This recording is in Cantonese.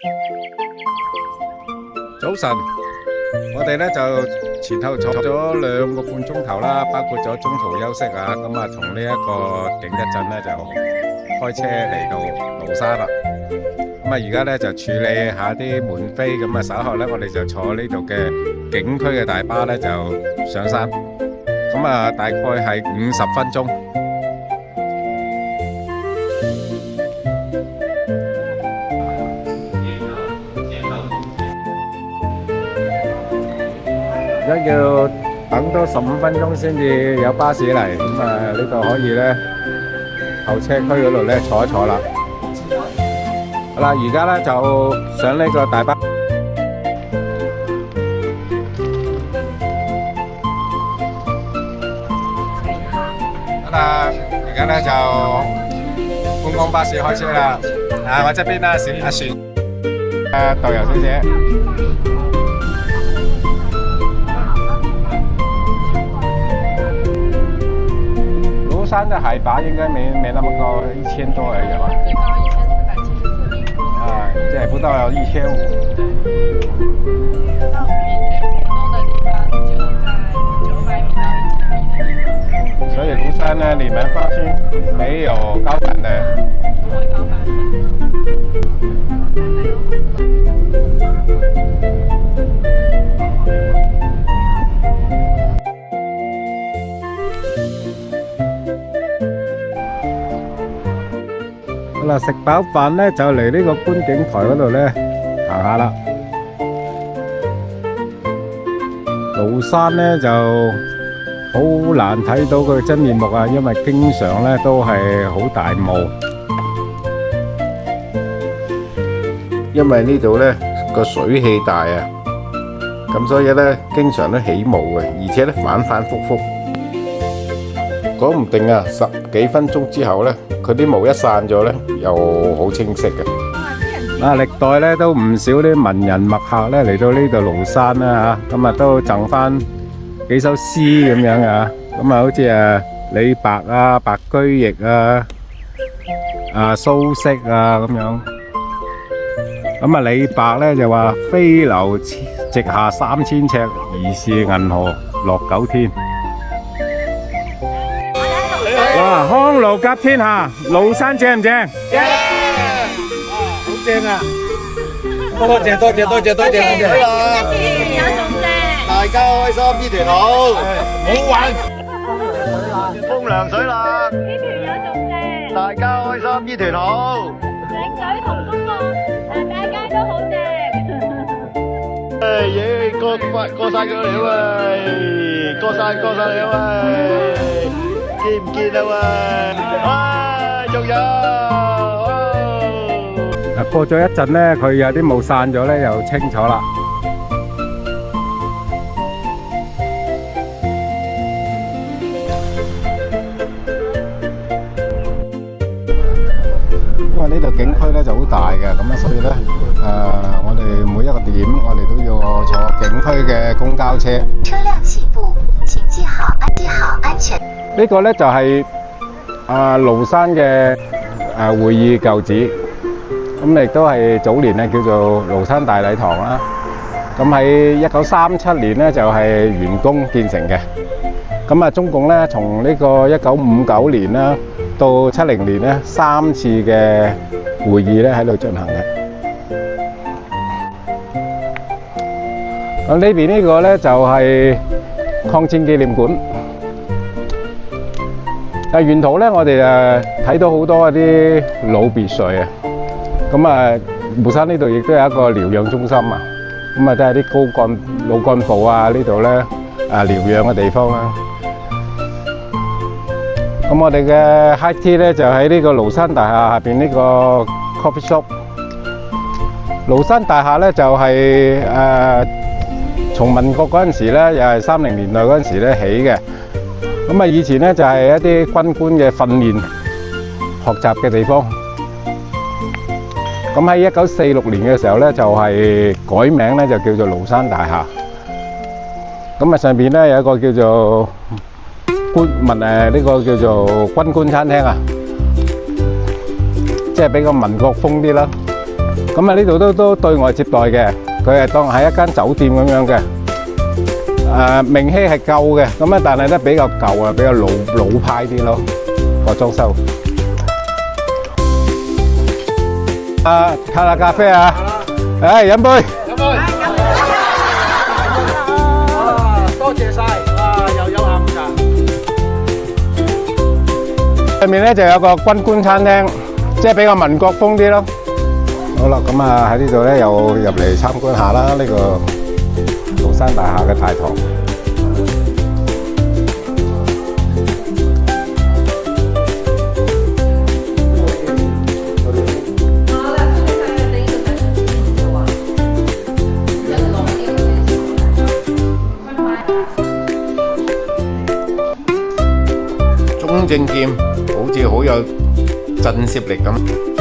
早晨，我哋咧就前後坐咗2個半鐘頭啦，包括咗中途休息啊。咁啊，從呢一個景德鎮咧就開車嚟到廬山啦。咁啊，而家咧就處理下啲門飛，咁啊稍後咧我哋就坐呢度嘅景區嘅大巴咧就上山。咁啊，大概係50分鐘。而家要等多15分鐘先至有巴士嚟，咁啊呢度可以咧候車區嗰度咧坐一坐啦。好啦，而家咧就上呢個大巴。好啦，而家咧就觀光巴士開車啦。啊，我這邊啦，阿璇，導遊小姐。廬山的海拔應該沒那麼高，1000多而已吧。最高1474米。啊，這不到1500。到我們最活動的地方就在900米到1000米的地方。所以廬山呢，你們放心，沒有高反的。不會高反。好啦，食飽飯咧就嚟呢個觀景台嗰度咧行下啦。廬山咧就好難睇到佢真面目啊，因為經常咧都係好大霧。因為呢度咧個水氣大啊，咁所以咧經常都起霧嘅，而且咧反反覆覆。講唔定啊，10幾分鐘之後咧，佢啲霧一散咗咧，又好清晰嘅。啊，歷代咧都唔少啲文人墨客咧嚟到呢度廬山啦嚇，咁啊都贈翻幾首詩咁樣啊，咁啊好似李白啊、白居易啊、蘇軾啊咁樣。咁啊李白咧就話：飛流直下3000尺，疑是銀河落九天。哇！康樂甲天下，廬山正唔正？正，好正啊！多謝。有仲正，大家開心，呢團好，好玩，風涼水冷，呢條有仲正，大家開心，呢團好，領隊同公路，大家都好正。耶，過晒佢了喂，過晒了喂，見唔見啊喂？仲有。過咗一陣咧，佢有啲霧散咗咧，又清楚啦。因為呢度景區咧就好大嘅，咁啊所以咧我哋每一個點我哋都要坐景區嘅公交車。車輛起步，請系好安全。呢個咧就係廬山嘅會議舊址。咁亦都係早年咧叫做廬山大禮堂啦。咁喺1937年咧就係完工建成嘅。咁啊，中共咧從呢個1959年啦到70年咧3次嘅會議咧喺度進行嘅。咁呢邊呢個咧就係抗戰紀念館。沿途咧我哋睇到好多啲老別墅啊。咁啊，廬山呢度亦都有一個療養中心啊，咁啊都係啲老幹部啊呢度咧療養嘅地方啦。咁我哋嘅 high tea 咧就喺呢個廬山大廈下邊呢個 coffee shop。廬山大廈咧就係從民國嗰陣時咧，又係30年代嗰陣時咧起嘅。咁啊以前咧就係一啲軍官嘅訓練學習嘅地方。咁喺1946年嘅時候咧，就係改名咧，就叫做廬山大廈。咁啊，上邊咧有一個叫做呢個叫做軍官餐廳啊，即係比較民國風啲啦。咁啊呢度都對外接待嘅，佢係當係一間酒店咁樣嘅。名氣係夠嘅，咁啊但係咧比較舊啊，比較老派啲咯個裝修。卡拉咖啡啊！飲杯。飲杯。多謝晒，又有下午茶。對面咧就有個軍官餐廳，即係比較民國風啲咯。好啦，咁啊喺呢度咧又入嚟參觀下啦，呢個龍山大廈嘅大堂。中正劍好似好有震懾力咁。